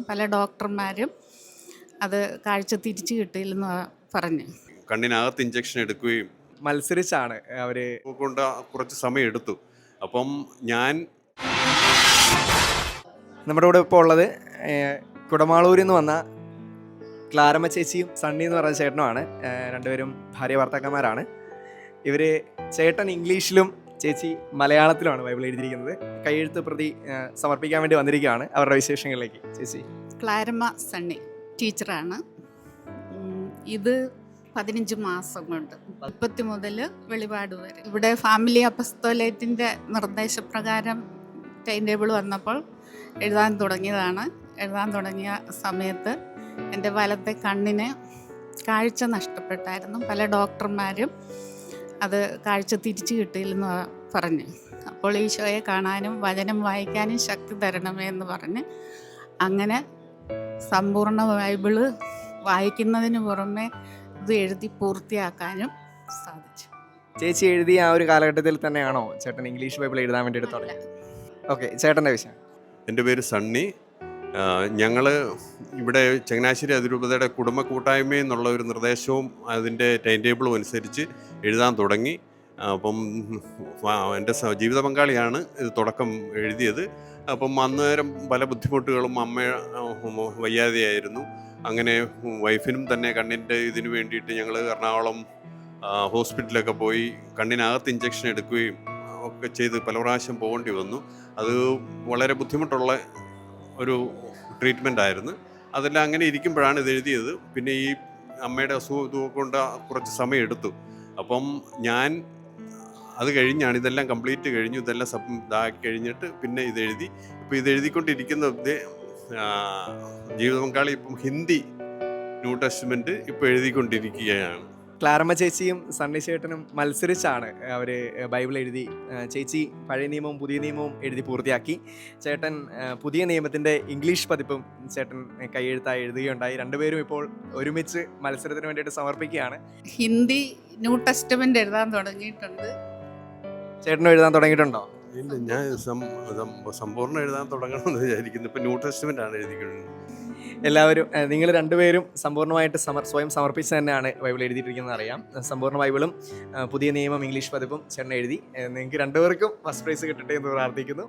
പല ഡോക്ടർമാരും അത് കാഴ്ച തിരിച്ചു കിട്ടിയില്ലെന്ന് പറഞ്ഞു. കണ്ണിനകത്ത് ഇഞ്ചക്ഷൻ എടുക്കുകയും മത്സരിച്ചാണ് അവർ കൊണ്ട് കുറച്ച് സമയം എടുത്തു. അപ്പം ഞാൻ നമ്മുടെ കൂടെ ഇപ്പോൾ ഉള്ളത് കുടമാളൂരിൽ നിന്ന് വന്ന ക്ലാരമ്മ ചേച്ചിയും സണ്ണി എന്ന് പറയുന്ന ചേട്ടനുമാണ്. രണ്ടുപേരും ഭാര്യ ഭർത്താക്കന്മാരാണ്. ഇവർ ചേട്ടൻ ഇംഗ്ലീഷിലും ചേച്ചി മലയാളത്തിലുമാണ് ബൈബിൾ എഴുതിയിരിക്കുന്നത്. കൈയെഴുത്ത് പ്രതി സമർപ്പിക്കാൻ വേണ്ടി വന്നിരിക്കുകയാണ്. അവരുടെ വിശേഷങ്ങളിലേക്ക് ചേച്ചി. ക്ലാരമ്മ സണ്ണി ടീച്ചറാണ്. ഇത് 15 മാസം കൊണ്ട് 30 മുതൽ വെളിപാട് വരെ ഇവിടെ ഫാമിലി അപ്പസ്തോലേറ്റിൻ്റെ നിർദ്ദേശപ്രകാരം ടൈം ടേബിൾ വന്നപ്പോൾ എഴുതാൻ തുടങ്ങിയതാണ്. എഴുതാൻ തുടങ്ങിയ സമയത്ത് എൻ്റെ വലത്തെ കണ്ണിന് കാഴ്ച നഷ്ടപ്പെട്ടായിരുന്നു. പല ഡോക്ടർമാരും അത് കാഴ്ച തിരിച്ചു കിട്ടിയില്ലെന്ന് പറഞ്ഞു. അപ്പോൾ ഈശോയെ കാണാനും വചനം വായിക്കാനും ശക്തി തരണമേ എന്ന് പറഞ്ഞ് അങ്ങനെ സമ്പൂർണ്ണ ബൈബിള് വായിക്കുന്നതിന് പുറമെ ഇത് എഴുതി പൂർത്തിയാക്കാനും സാധിച്ചു. ചേച്ചി എഴുതിയ ആ ഒരു കാലഘട്ടത്തിൽ തന്നെയാണോ ചേട്ടൻ ഇംഗ്ലീഷ് ബൈബിൾ എഴുതാൻ വേണ്ടിയിട്ട് തുടങ്ങിയത്? ഓക്കെ, ചേട്ടൻ്റെ വിഷയം. എൻ്റെ പേര് സണ്ണി. ഞങ്ങൾ ഇവിടെ ചങ്ങനാശ്ശേരി അതിരൂപതയുടെ കുടുംബ കൂട്ടായ്മ എന്നുള്ള ഒരു നിർദ്ദേശവും അതിൻ്റെ ടൈം ടേബിളും അനുസരിച്ച് എഴുതാൻ തുടങ്ങി. അപ്പം എൻ്റെ ജീവിത പങ്കാളിയാണ് ഇത് തുടക്കം എഴുതിയത്. അപ്പം അന്നേരം പല ബുദ്ധിമുട്ടുകളും വയ്യാതെയായിരുന്നു. അങ്ങനെ വൈഫിനും തന്നെ കണ്ണിൻ്റെ ഇതിന് വേണ്ടിയിട്ട് ഞങ്ങൾ എറണാകുളം ഹോസ്പിറ്റലൊക്കെ പോയി കണ്ണിനകത്ത് ഇഞ്ചക്ഷൻ എടുക്കുകയും ഒക്കെ ചെയ്ത് പല പ്രാവശ്യം പോകേണ്ടി വന്നു. അത് വളരെ ബുദ്ധിമുട്ടുള്ള ഒരു ട്രീറ്റ്മെൻ്റ് ആയിരുന്നു. അതെല്ലാം അങ്ങനെ ഇരിക്കുമ്പോഴാണ് ഇത് എഴുതിയത്. പിന്നെ ഈ അമ്മയുടെ അസുഖം കൊണ്ട് കുറച്ച് സമയം എടുത്തു. അപ്പം ഞാൻ അത് കഴിഞ്ഞാണ് ഇതെല്ലാം കംപ്ലീറ്റ് കഴിഞ്ഞു. ഇതെല്ലാം ഇതാക്കി കഴിഞ്ഞിട്ട് പിന്നെ ഇതെഴുതി. ഇപ്പോൾ ഇത് എഴുതിക്കൊണ്ടിരിക്കുന്ന ജീവിത പങ്കാളി ഇപ്പം ഹിന്ദി ന്യൂ ടെസ്റ്റ്മെൻറ്റ് ഇപ്പോൾ എഴുതിക്കൊണ്ടിരിക്കുകയാണ്. ക്ലാരമ്മ ചേച്ചിയും സണ്ണി ചേട്ടനും മത്സരിച്ചാണ് അവർ ബൈബിൾ എഴുതി. ചേച്ചി പഴയ നിയമവും പുതിയ നിയമവും എഴുതി പൂർത്തിയാക്കി. ചേട്ടൻ പുതിയ നിയമത്തിൻ്റെ ഇംഗ്ലീഷ് പതിപ്പും ചേട്ടൻ കൈയെഴുത്തായി എഴുതുകയുണ്ടായി. രണ്ടുപേരും ഇപ്പോൾ ഒരുമിച്ച് മത്സരത്തിന് വേണ്ടിയിട്ട് സമർപ്പിക്കുകയാണ്. ഹിന്ദി ന്യൂ ടെസ്റ്റ്മെൻ്റ് എഴുതാൻ തുടങ്ങിയിട്ടുണ്ട്. ചേട്ടനും എഴുതാൻ തുടങ്ങിയിട്ടുണ്ടോ? ഇല്ല, ഞാൻ സമ്പൂർണ്ണം എഴുതാൻ തുടങ്ങണമെന്ന് വിചാരിക്കുന്നു. ഇപ്പം ന്യൂ ടെസ്റ്റ്മെൻ്റ് ആണ് എഴുതിക്കുന്നത്. എല്ലാവരും നിങ്ങൾ രണ്ടുപേരും സമ്പൂർണ്ണമായിട്ട് സ്വയം സമർപ്പിച്ച് തന്നെയാണ് ബൈബിൾ എഴുതിയിരിക്കുന്നത് അറിയാം. സമ്പൂർണ്ണ ബൈബിളും പുതിയ നിയമം ഇംഗ്ലീഷ് പതിപ്പും ചേട്ടൻ എഴുതി. നിങ്ങൾക്ക് രണ്ടുപേർക്കും ഫസ്റ്റ് പ്രൈസ് കിട്ടട്ടെ എന്ന് പ്രാർത്ഥിക്കുന്നു.